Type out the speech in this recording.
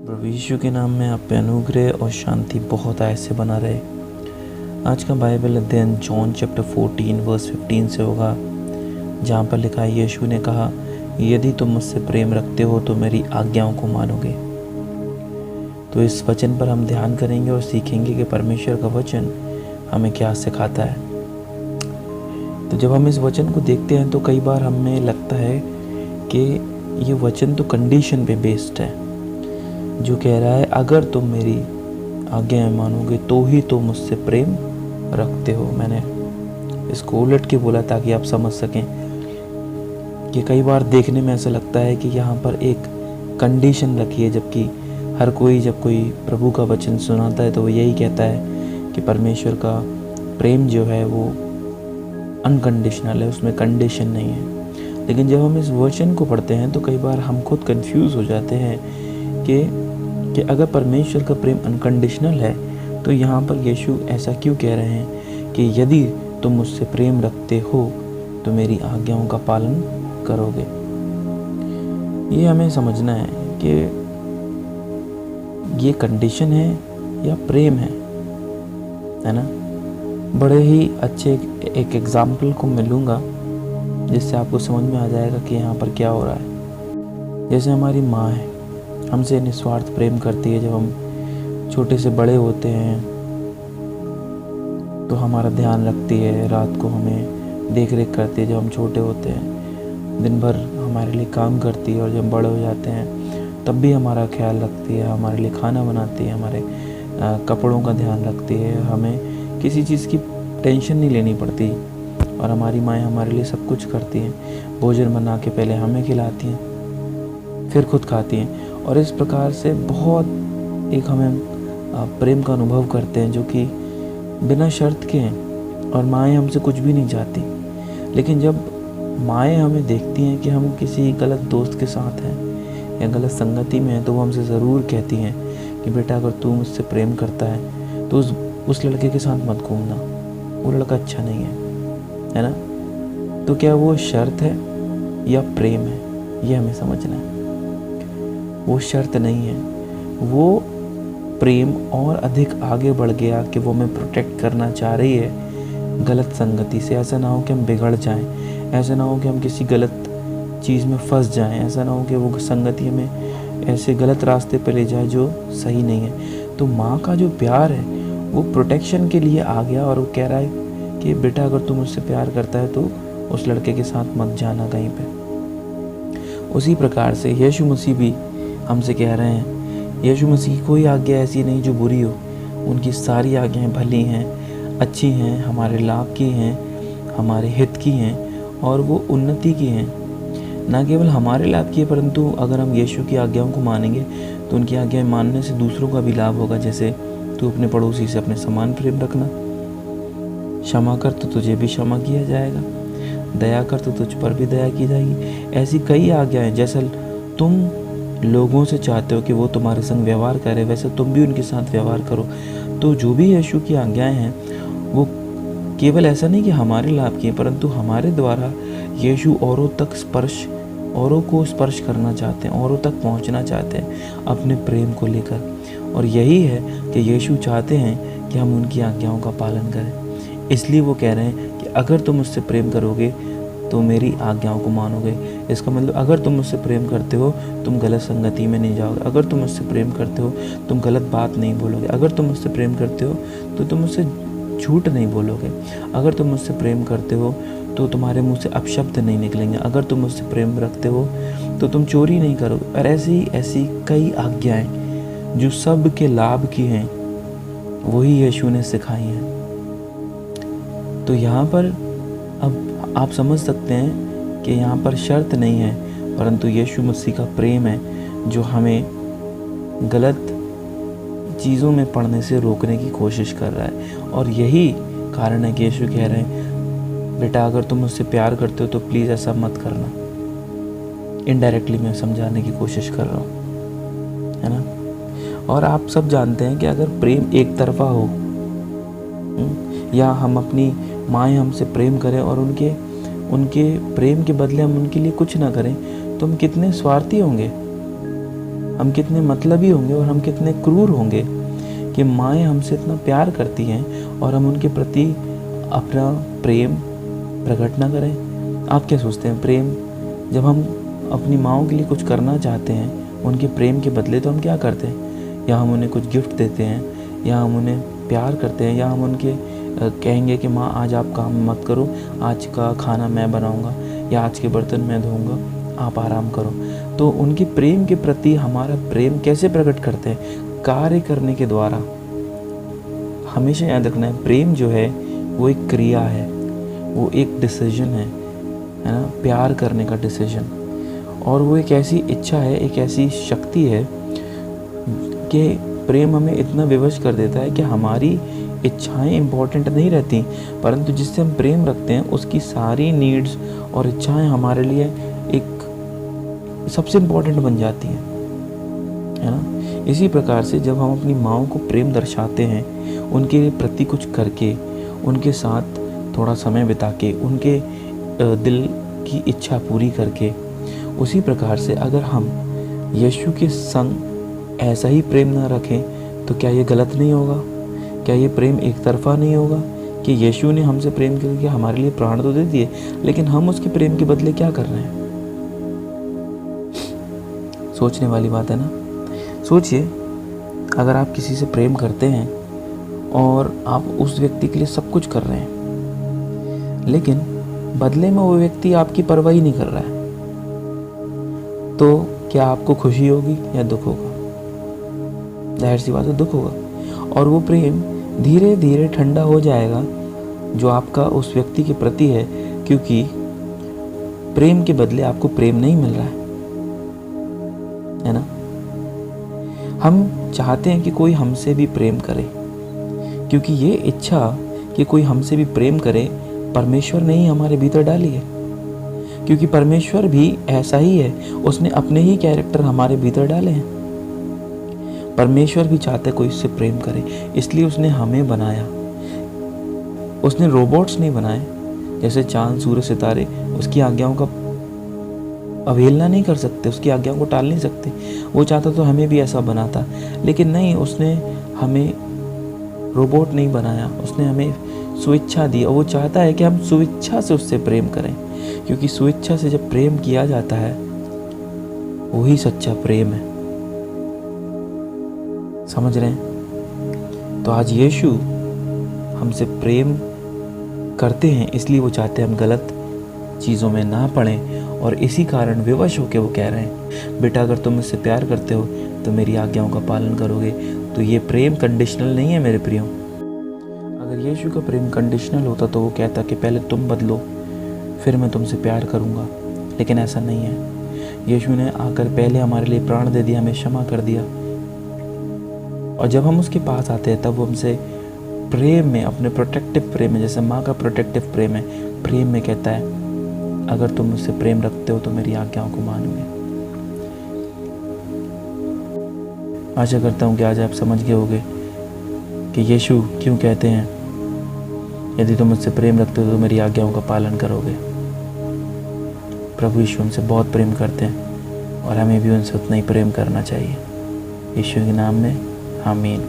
प्रभु यीशु के नाम में आप पे अनुग्रह और शांति बहुत ऐसे बना रहे। आज का बाइबल अध्ययन जॉन चैप्टर 14 वर्स 15 से होगा, जहाँ पर लिखा है, यीशु ने कहा, यदि तुम मुझसे प्रेम रखते हो तो मेरी आज्ञाओं को मानोगे। तो इस वचन पर हम ध्यान करेंगे और सीखेंगे कि परमेश्वर का वचन हमें क्या सिखाता है। तो जब हम इस वचन को देखते हैं तो कई बार हमें लगता है कि ये वचन तो कंडीशन पे बेस्ड है, जो कह रहा है अगर तुम मेरी आज्ञाएं मानोगे तो ही तुम मुझसे प्रेम रखते हो। मैंने इसको उलट के बोला ताकि आप समझ सकें कि कई बार देखने में ऐसा लगता है कि यहाँ पर एक कंडीशन रखी है, जबकि हर कोई जब कोई प्रभु का वचन सुनाता है तो वो यही कहता है कि परमेश्वर का प्रेम जो है वो अनकंडीशनल है, उसमें कंडीशन नहीं है। लेकिन जब हम इस वचन को पढ़ते हैं तो कई बार हम खुद कंफ्यूज हो जाते हैं कि अगर परमेश्वर का प्रेम अनकंडीशनल है तो यहाँ पर यीशु ऐसा क्यों कह रहे हैं कि यदि तुम मुझसे प्रेम रखते हो तो मेरी आज्ञाओं का पालन करोगे। ये हमें समझना है कि ये कंडीशन है या प्रेम है ना। बड़े ही अच्छे एक एग्जाम्पल को मिलूँगा जिससे आपको समझ में आ जाएगा कि यहाँ पर क्या हो रहा है। जैसे हमारी माँ है, हमसे निस्वार्थ प्रेम करती है। जब हम छोटे से बड़े होते हैं तो हमारा ध्यान रखती है, रात को हमें देख रेख करती है। जब हम छोटे होते हैं दिन भर हमारे लिए काम करती है, और जब बड़े हो जाते हैं तब भी हमारा ख्याल रखती है, हमारे लिए खाना बनाती है, हमारे कपड़ों का ध्यान रखती है। हमें किसी चीज़ की टेंशन नहीं लेनी पड़ती, और हमारी माएँ हमारे लिए सब कुछ करती हैं। भोजन बना के पहले हमें खिलाती हैं, फिर खुद खाती हैं, और इस प्रकार से बहुत एक हमें प्रेम का अनुभव करते हैं जो कि बिना शर्त के हैं, और माएँ हमसे कुछ भी नहीं चाहती। लेकिन जब माएँ हमें देखती हैं कि हम किसी गलत दोस्त के साथ हैं या गलत संगति में हैं तो वो हमसे ज़रूर कहती हैं कि बेटा अगर तू मुझसे प्रेम करता है तो उस लड़के के साथ मत घूमना, वो लड़का अच्छा नहीं है ना। तो क्या वो शर्त है या प्रेम है, ये हमें समझना है। वो शर्त नहीं है, वो प्रेम और अधिक आगे बढ़ गया कि वो हमें प्रोटेक्ट करना चाह रही है गलत संगति से। ऐसा ना हो कि हम बिगड़ जाएं, ऐसा ना हो कि हम किसी गलत चीज़ में फंस जाएं, ऐसा ना हो कि वो संगति हमें ऐसे गलत रास्ते पे ले जाए जो सही नहीं है। तो माँ का जो प्यार है वो प्रोटेक्शन के लिए आ गया, और वो कह रहा है कि बेटा अगर तू मुझसे प्यार करता है तो उस लड़के के साथ मत जाना कहीं पे। उसी प्रकार से यीशु मसीह भी हमसे कह रहे हैं, यीशु मसीह की कोई आज्ञा ऐसी नहीं जो बुरी हो। उनकी सारी आज्ञाएं भली हैं, अच्छी हैं, हमारे लाभ की हैं, हमारे हित की हैं, और वो उन्नति की हैं। ना केवल हमारे लाभ की है, परंतु अगर हम यीशु की आज्ञाओं को मानेंगे तो उनकी आज्ञाएं मानने से दूसरों का भी लाभ होगा। जैसे तू अपने पड़ोसी से अपने समान प्रेम रखना, क्षमा कर तो तुझे भी क्षमा किया जाएगा, दया कर तो तुझ पर भी दया की जाएगी। ऐसी कई आज्ञाएं, जैसे तुम लोगों से चाहते हो कि वो तुम्हारे संग व्यवहार करे वैसे तुम भी उनके साथ व्यवहार करो। तो जो भी यीशु की आज्ञाएं हैं वो केवल ऐसा नहीं कि हमारे लाभ की है, परंतु हमारे द्वारा यीशु औरों को स्पर्श करना चाहते हैं, औरों तक पहुंचना चाहते हैं अपने प्रेम को लेकर। और यही है कि यीशु चाहते हैं कि हम उनकी आज्ञाओं का पालन करें। इसलिए वो कह रहे हैं कि अगर तुम मुझसे प्रेम करोगे तो मेरी आज्ञाओं को मानोगे। इसका मतलब अगर तुम मुझसे प्रेम करते हो तुम गलत संगति में नहीं जाओगे, अगर तुम मुझसे प्रेम करते हो तुम गलत बात नहीं बोलोगे, अगर तुम मुझसे प्रेम करते हो तो तुम मुझसे झूठ नहीं बोलोगे, अगर तुम मुझसे प्रेम करते हो तो तुम्हारे मुंह से अपशब्द नहीं निकलेंगे, अगर तुम मुझसे प्रेम रखते हो तो तुम चोरी नहीं करोगे। और ऐसी कई आज्ञाएं जो सब के लाभ की हैं वही यीशु ने सिखाई हैं। तो यहाँ पर अब आप समझ सकते हैं कि यहाँ पर शर्त नहीं है, परंतु यीशु मसीह का प्रेम है जो हमें गलत चीज़ों में पड़ने से रोकने की कोशिश कर रहा है। और यही कारण है कि यीशु कह रहे हैं, बेटा अगर तुम मुझसे प्यार करते हो तो प्लीज़ ऐसा मत करना। इनडायरेक्टली मैं समझाने की कोशिश कर रहा हूँ, है ना। और आप सब जानते हैं कि अगर प्रेम एक तरफा हो, या हम अपनी माएँ हमसे प्रेम करें और उनके प्रेम के बदले हम उनके लिए कुछ ना करें तो हम कितने स्वार्थी होंगे, हम कितने मतलबी होंगे और हम कितने क्रूर होंगे कि माएँ हमसे इतना प्यार करती हैं और हम उनके प्रति अपना प्रेम प्रकट ना करें। आप क्या सोचते हैं? प्रेम, जब हम अपनी माँओं के लिए कुछ करना चाहते हैं, उनके प्रेम के बदले तो हम क्या करते हैं? या हम उन्हें कुछ गिफ्ट देते हैं, या हम उन्हें प्यार करते हैं, या हम उनके कहेंगे कि माँ आज आप काम मत करो, आज का खाना मैं बनाऊंगा, या आज के बर्तन मैं धोऊंगा, आप आराम करो। तो उनके प्रेम के प्रति हमारा प्रेम कैसे प्रकट करते हैं? कार्य करने के द्वारा। हमेशा याद रखना है, प्रेम जो है वो एक क्रिया है, वो एक डिसीजन है ना, प्यार करने का डिसीजन। और वो एक ऐसी इच्छा है, एक ऐसी शक्ति है कि प्रेम हमें इतना विवश कर देता है कि हमारी इच्छाएं इम्पोर्टेंट नहीं रहती, परंतु जिससे हम प्रेम रखते हैं उसकी सारी नीड्स और इच्छाएं हमारे लिए एक सबसे इम्पोर्टेंट बन जाती हैं, है ना। इसी प्रकार से जब हम अपनी माँओं को प्रेम दर्शाते हैं, उनके प्रति कुछ करके, उनके साथ थोड़ा समय बिता के, उनके दिल की इच्छा पूरी करके, उसी प्रकार से अगर हम यीशु के संग ऐसा ही प्रेम ना रखें तो क्या ये गलत नहीं होगा? क्या ये प्रेम एक तरफा नहीं होगा कि यीशु ने हमसे प्रेम करके हमारे लिए प्राण तो दे दिए, लेकिन हम उसके प्रेम के बदले क्या कर रहे हैं? सोचने वाली बात है ना। सोचिए, अगर आप किसी से प्रेम करते हैं और आप उस व्यक्ति के लिए सब कुछ कर रहे हैं, लेकिन बदले में वो व्यक्ति आपकी परवाह ही नहीं कर रहा है, तो क्या आपको खुशी होगी या दुख होगा? जाहिर सी बात है, दुख होगा। और वो प्रेम धीरे धीरे ठंडा हो जाएगा जो आपका उस व्यक्ति के प्रति है, क्योंकि प्रेम के बदले आपको प्रेम नहीं मिल रहा है ना। हम चाहते हैं कि कोई हमसे भी प्रेम करे, क्योंकि ये इच्छा कि कोई हमसे भी प्रेम करे परमेश्वर ने ही हमारे भीतर डाली है, क्योंकि परमेश्वर भी ऐसा ही है, उसने अपने ही कैरेक्टर हमारे भीतर डाले हैं। परमेश्वर भी चाहता है कोई इससे प्रेम करे, इसलिए उसने हमें बनाया। उसने रोबोट्स नहीं बनाए, जैसे चांद सूरज सितारे उसकी आज्ञाओं का अवहेलना नहीं कर सकते, उसकी आज्ञाओं को टाल नहीं सकते। वो चाहता तो हमें भी ऐसा बनाता, लेकिन नहीं, उसने हमें रोबोट नहीं बनाया, उसने हमें स्वेच्छा दी। और वो चाहता है कि हम स्वेच्छा से उससे प्रेम करें, क्योंकि स्वेच्छा से जब प्रेम किया जाता है वही सच्चा प्रेम है। समझ रहे हैं? तो आज यीशु हमसे प्रेम करते हैं, इसलिए वो चाहते हैं हम गलत चीज़ों में ना पड़ें, और इसी कारण विवश होकर वो कह रहे हैं, बेटा अगर तुम मुझसे प्यार करते हो तो मेरी आज्ञाओं का पालन करोगे। तो ये प्रेम कंडीशनल नहीं है मेरे प्रियो। अगर यीशु का प्रेम कंडीशनल होता तो वो कहता कि पहले तुम बदलो फिर मैं तुमसे प्यार करूँगा, लेकिन ऐसा नहीं है। यीशु ने आकर पहले हमारे लिए प्राण दे दिया, हमें क्षमा कर दिया, और जब हम उसके पास आते हैं तब वो हमसे प्रेम में, अपने प्रोटेक्टिव प्रेम में, जैसे माँ का प्रोटेक्टिव प्रेम है, प्रेम में कहता है अगर तुम मुझसे प्रेम रखते हो तो मेरी आज्ञाओं को मानोगे। आशा करता हूँ कि आज आप समझ गए होगे कि यीशु क्यों कहते हैं यदि तुम मुझसे प्रेम रखते हो तो मेरी आज्ञाओं का पालन करोगे। प्रभु यीशु हमसे बहुत प्रेम करते हैं और हमें भी उनसे उतना ही प्रेम करना चाहिए। यीशु के नाम में आमीन।